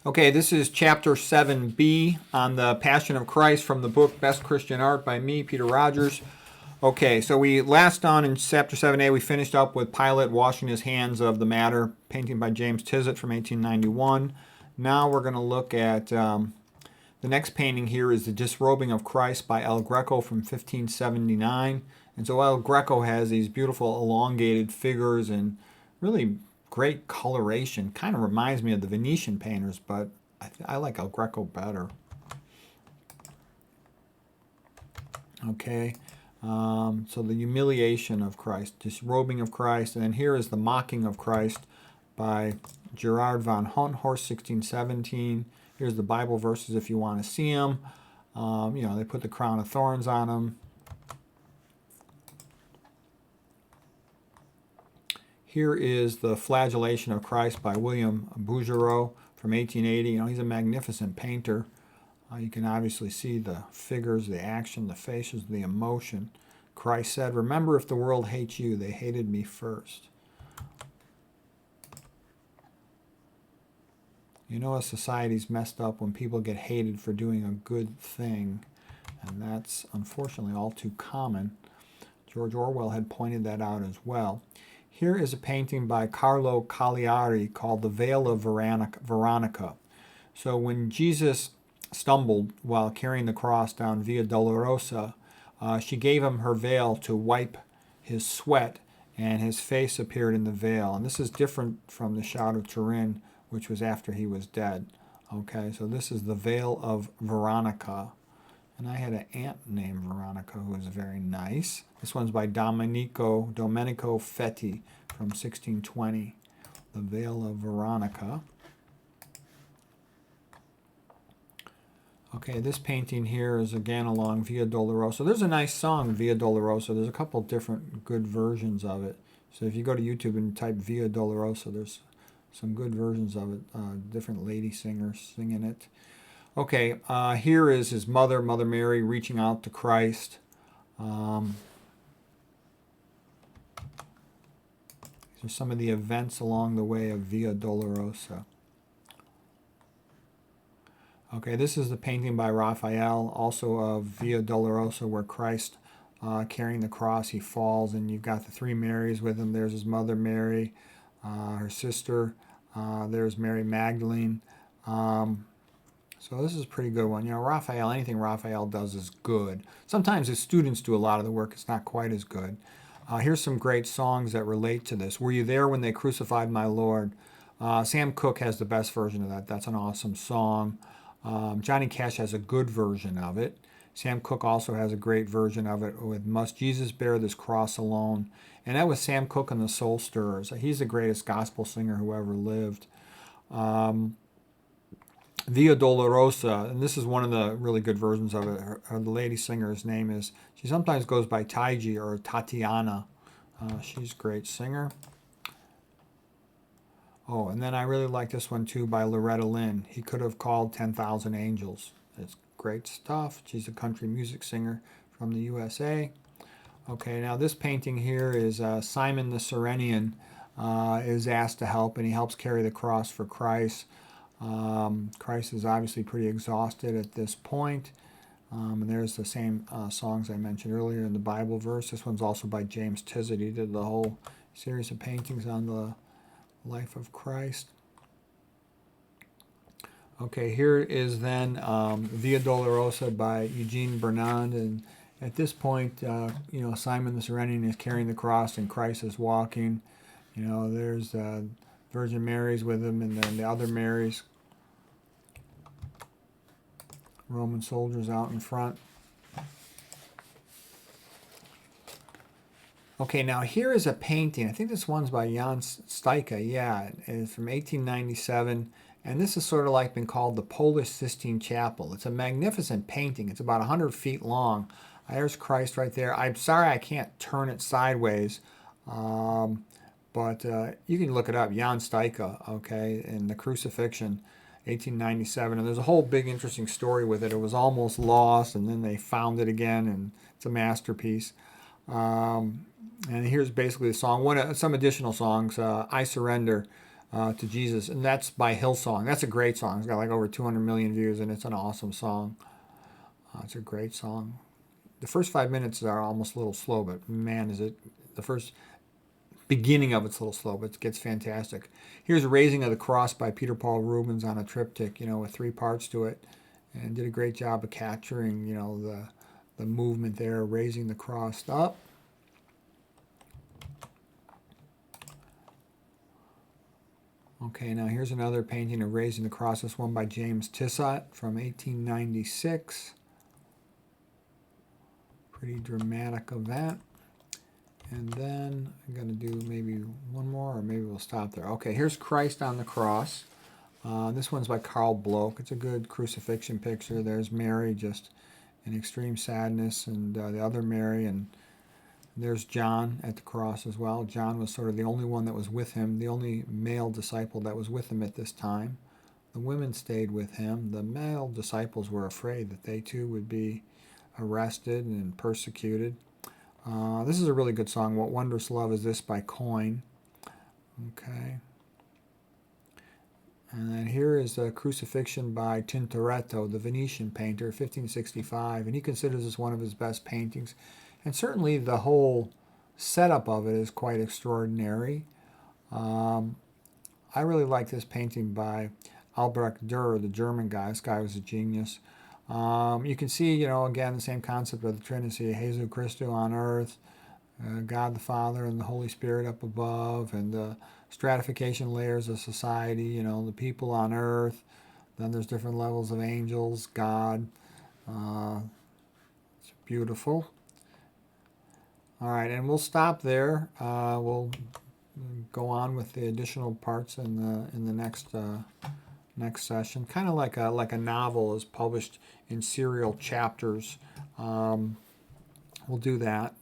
Okay, this is chapter 7b on the Passion of Christ from the book Best Christian Art by me, Peter Rogers. Okay, so we last on in chapter 7a, we finished up with Pilate washing his hands of the matter, painting by James Tizet from 1891. Now we're going to look at the next painting here is The Disrobing of Christ by El Greco from 1579. And so El Greco has these beautiful elongated figures and really great coloration. Kind of reminds me of the Venetian painters, but I like El Greco better. Okay, so the humiliation of Christ, disrobing of Christ, and then here is the mocking of Christ by Gerard von Honthorst, 1617. Here's the Bible verses if you want to see them. They put the crown of thorns on them. Here is the Flagellation of Christ by William Bouguereau from 1880. He's a magnificent painter. You can obviously see the figures, the action, the faces, the emotion. Christ said, "Remember, if the world hates you, they hated me first." A society's messed up when people get hated for doing a good thing, and that's unfortunately all too common. George Orwell had pointed that out as well. Here is a painting by Carlo Cagliari called The Veil of Veronica. So when Jesus stumbled while carrying the cross down Via Dolorosa, she gave him her veil to wipe his sweat, and his face appeared in the veil. And this is different from the Shout of Turin, which was after he was dead. Okay, so this is the Veil of Veronica. And I had an aunt named Veronica who was very nice. This one's by Domenico Fetti from 1620. The Veil of Veronica. Okay, this painting here is again along Via Dolorosa. There's a nice song, Via Dolorosa. There's a couple different good versions of it. So if you go to YouTube and type Via Dolorosa, there's some good versions of it. Different lady singers singing it. Okay, here is his mother, Mother Mary, reaching out to Christ. These are some of the events along the way of Via Dolorosa. Okay, this is the painting by Raphael, also of Via Dolorosa, where Christ, carrying the cross, he falls, and you've got the three Marys with him. There's his mother Mary, her sister, there's Mary Magdalene. So this is a pretty good one. Raphael, anything Raphael does is good. Sometimes his students do a lot of the work. It's not quite as good. Here's some great songs that relate to this. Were You There When They Crucified My Lord? Sam Cooke has the best version of that. That's an awesome song. Johnny Cash has a good version of it. Sam Cooke also has a great version of it with Must Jesus Bear This Cross Alone? And that was Sam Cooke and the Soul Stirrers. He's the greatest gospel singer who ever lived. Via Dolorosa, and this is one of the really good versions of it. The lady singer's name is, she sometimes goes by Taiji or Tatiana. She's a great singer. Oh, and then I really like this one too by Loretta Lynn. He Could Have Called 10,000 Angels. It's great stuff. She's a country music singer from the USA. Okay, now this painting here is Simon the Cyrenian is asked to help, and he helps carry the cross for Christ. Christ is obviously pretty exhausted at this point. And there's the same songs I mentioned earlier in the Bible verse. This one's also by James Tizet. He did the whole series of paintings on the life of Christ. Okay, here is then Via Dolorosa by Eugene Bernand. And at this point, Simon the Cyrenian is carrying the cross and Christ is walking. There's Virgin Mary's with him, and then the other Marys, Roman soldiers out in front. Okay, now here is a painting. I think this one's by Jan Stuyka. Yeah, it's from 1897, and this has sort of like been called the Polish Sistine Chapel. It's a magnificent painting. It's about 100 feet long. There's Christ right there. I'm sorry I can't turn it sideways. But you can look it up, Jan Stuyka, okay, in The Crucifixion, 1897. And there's a whole big interesting story with it. It was almost lost, and then they found it again, and it's a masterpiece. And here's basically the song. Some additional songs, I Surrender. to Jesus, and that's by Hillsong. That's a great song. It's got like over 200 million views, and it's an awesome song. It's a great song. The first 5 minutes are almost a little slow, but man, is it the first beginning of it's a little slow, but it gets fantastic. Here's Raising of the Cross by Peter Paul Rubens on a triptych, with 3 parts to it, and did a great job of capturing, the movement there, raising the cross up. Okay, now here's another painting of Raising the Cross, this one by James Tissot from 1896. Pretty dramatic event. And then I'm going to do maybe one more, or maybe we'll stop there. Okay, here's Christ on the Cross. This one's by Carl Bloch. It's a good crucifixion picture. There's Mary just in extreme sadness, and the other Mary, and there's John at the cross as well. John was sort of the only one that was with him, the only male disciple that was with him at this time. The women stayed with him. The male disciples were afraid that they too would be arrested and persecuted. This is a really good song, What Wondrous Love Is This by Coyne. Okay. And then here is a Crucifixion by Tintoretto, the Venetian painter, 1565. And he considers this one of his best paintings. And certainly the whole setup of it is quite extraordinary. I really like this painting by Albrecht Dürer, the German guy. This guy was a genius. You can see, again, the same concept of the Trinity, Jesu Christu on earth, God the Father and the Holy Spirit up above, and the stratification layers of society, the people on earth. Then there's different levels of angels, God. It's beautiful. All right, and we'll stop there. We'll go on with the additional parts in the next session. Kind of like a novel is published in serial chapters. We'll do that.